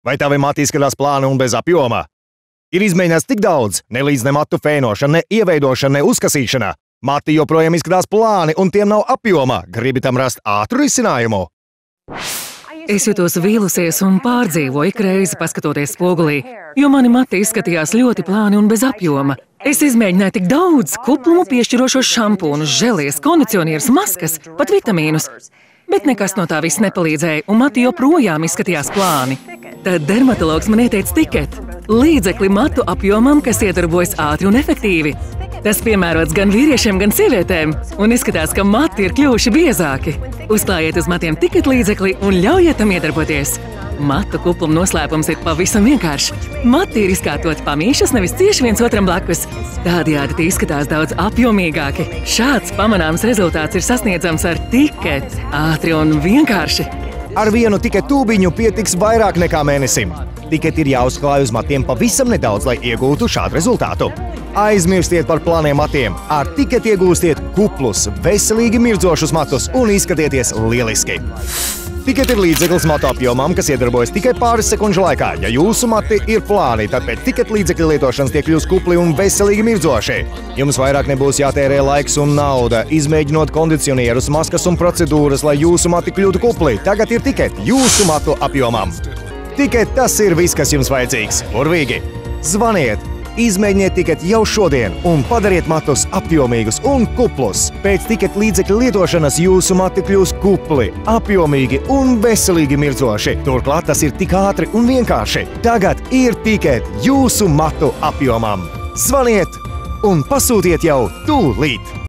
Vai tavi mati izskatās plāni un bez apjoma? Ir izmēģināts tik daudz, ne līdz ne matu fēnošana, ne ieveidošana, ne uzkasīšana. Mati joprojām izskatās plāni un tiem nav apjoma. Gribi tam rast ātru risinājumu? Es jutos vīlusies un pārdzīvoju ik reizi, paskatoties spogulī, jo mani mati izskatījās ļoti plāni un bez apjoma. Es izmēģināju tik daudz kuplumu piešķirošos šampūnus, želies, kondicionierus, maskas, pat vitamīnus. Bet nekas no tā viss nepalīdzēja, un mati joprojām izskatījās plāni. Tad dermatologs man ieteica Tiket, līdzekli matu apjomam, kas iedarbojas ātri un efektīvi. Tas piemērots gan vīriešiem, gan sievietēm, un izskatās, ka mati ir kļuvuši biezāki. Uzklājiet uz matiem Tiket līdzekli un ļaujiet tam iedarboties. Matu kupluma noslēpums ir pavisam vienkāršs. Mati ir izkārtoti pamīšas, nevis cieši viens otram blakus. Tādējādi tie izskatās daudz apjomīgāki. Šāds pamanāms rezultāts ir sasniedzams ar Tiket. Ātri un vienkārši. Ar vienu Tiket tūbiņu pietiks vairāk nekā mēnesim. Tiket ir jāuzklāj uz matiem pavisam nedaudz, lai iegūtu šādu rezultātu. Aizmirstiet par plāniem matiem. Ar Tiket iegūstiet kuplus, veselīgi mirdzošus matus un izskatieties lieliski. Tiket ir līdzeklis matu apjomam, kas iedarbojas tikai pāris sekundžu laikā. Ja jūsu mati ir plāni, tad pēc Tiket līdzekļa lietošanas tie kļūs kupli un veselīgi mirdzoši. Jums vairāk nebūs jātērē laiks un nauda, izmēģinot kondicionierus, maskas un procedūras, lai jūsu mati kļūtu kupli. Tagad ir Tiket jūsu matu apjomam. Tiket, tas ir viss, kas jums vajadzīgs. Burvīgi! Zvaniet! Izmēģiniet Tiket jau šodien un padariet matus apjomīgus un kuplus. Pēc Tiket līdzekļa lietošanas jūsu mati kļūs kupli, apjomīgi un veselīgi mirdzoši. Turklāt tas ir tik ātri un vienkārši. Tagad ir Tiket jūsu matu apjomam. Zvaniet un pasūtiet jau tūlīt!